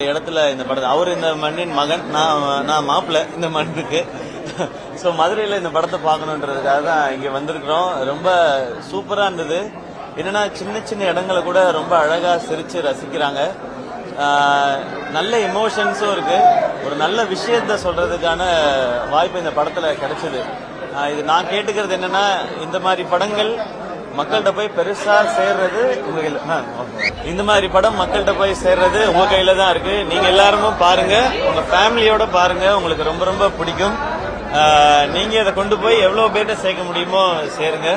இடத்துல இந்த படத்தை அவர் இந்த மண்ணின் மகன், நான் மாப்பிள்ள இந்த மண்ணுக்கு. ஸோ மதுரையில் இந்த படத்தை பார்க்கணுன்றதுக்காக தான் இங்கே வந்திருக்கிறோம். ரொம்ப சூப்பராக இருந்தது. என்னன்னா சின்ன சின்ன இடங்களை கூட ரொம்ப அழகா சிரிச்சு ரசிக்கிறாங்க. நல்ல எமோஷன்ஸும் இருக்கு. ஒரு நல்ல விஷயத்த சொல்றதுக்கான வாய்ப்பு இந்த படத்துல கிடைச்சது. இது நான் கேட்டுக்கிறது என்னன்னா, இந்த மாதிரி படங்கள் மக்கள்கிட்ட போய் பெருசா சேர்றது உங்க கையில. இந்த மாதிரி படம் மக்கள்கிட்ட போய் சேர்றது உங்க கையில தான் இருக்கு. நீங்க எல்லாருமே பாருங்க, உங்க ஃபேமிலியோட பாருங்க, உங்களுக்கு ரொம்ப ரொம்ப பிடிக்கும். நீங்க இதை கொண்டு போய் எவ்வளவு பேர்ட்ட சேர்க்க முடியுமோ சேருங்க.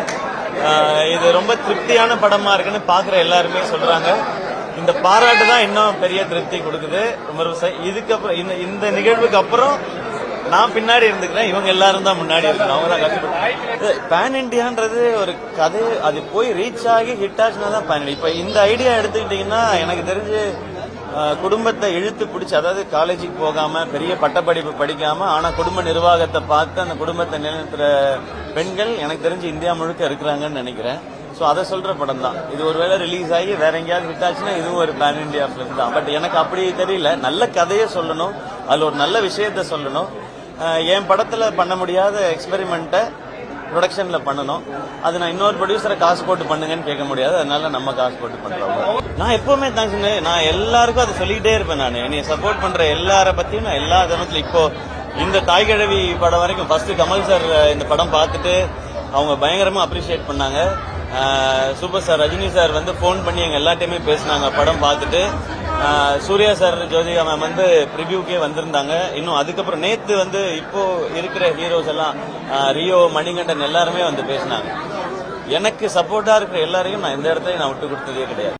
இது ரொம்ப திருப்தியான படமா இருக்குன்னு பாக்குற எல்லாருமே சொல்றாங்க. இந்த பாராட்டு தான் இன்னும் பெரிய திருப்தி கொடுக்குது. இதுக்கப்புறம் இந்த நிகழ்வுக்கு அப்புறம் நான் பின்னாடி இருந்துக்கிறேன், இவங்க எல்லாரும் தான் முன்னாடி இருக்கணும். அவங்க தான் கஷ்டப்பட்டு பேன் இண்டியான்றது ஒரு கதை, அது போய் ரீச் ஆகி ஹிட் ஆச்சுன்னா தான் பேன் இண்டியா. இப்ப இந்த ஐடியா எடுத்துக்கிட்டீங்கன்னா எனக்கு தெரிஞ்சு குடும்பத்தை இழுத்து பிடிச்சி, அதாவது காலேஜுக்கு போகாம பெரிய பட்டப்படிப்பு படிக்காம ஆனா குடும்ப நிர்வாகத்தை பார்த்து அந்த குடும்பத்தை நிலைநிறுத்துற பெண்கள் எனக்கு தெரிஞ்சு இந்தியா முழுக்க இருக்கிறாங்கன்னு நினைக்கிறேன். ஸோ அதை சொல்ற படம் தான் இது. ஒருவேளை ரிலீஸ் ஆகி வேற எங்கேயாவது ஹிட் ஆச்சுன்னா இதுவும் ஒரு பேன் இண்டியா பிலிம் தான். பட் எனக்கு அப்படி தெரியல. நல்ல கதையை சொல்லணும், அதுல ஒரு நல்ல விஷயத்த சொல்லணும். என் படத்துல பண்ண முடியாத எக்ஸ்பெரிமெண்ட்டை ப்ரொடக்ஷன்ல பண்ணணும். அது நான் இன்னொரு ப்ரொடியூசரை காசு போட்டு பண்ணுங்கன்னு கேட்க முடியாது. அதனால நம்ம காசு போட்டு பண்றோம். நான் எப்பவுமே தேங்க்ஸ், நான் எல்லாருக்கும் அதை சொல்லிக்கிட்டே இருப்பேன். நான் என்னை சப்போர்ட் பண்ற எல்லார பத்தியும் நான் எல்லா தருணத்துல, இப்போ இந்த தாய்கிழவி படம் வரைக்கும் ஃபர்ஸ்ட் கமல் சார் இந்த படம் பார்த்துட்டு அவங்க பயங்கரமா அப்ரிஷியேட் பண்ணாங்க. சூப்பர் ஸ்டார் ரஜினி சார் வந்து போன் பண்ணி எங்க எல்லாத்தையுமே பேசினாங்க படம் பார்த்துட்டு. சூர்யா சார், ஜோதிகா மேம் வந்து ப்ரிவியூக்கே வந்திருந்தாங்க. இன்னும் அதுக்கப்புறம் நேத்து வந்து இப்போ இருக்கிற ஹீரோஸ் எல்லாம் ரியோ, மணிகண்டன் எல்லாருமே வந்து பேசினாங்க. எனக்கு சப்போர்ட்டா இருக்கிற எல்லாரையும் நான் இந்த இடத்துல நான் விட்டு கொடுத்ததே கிடையாது.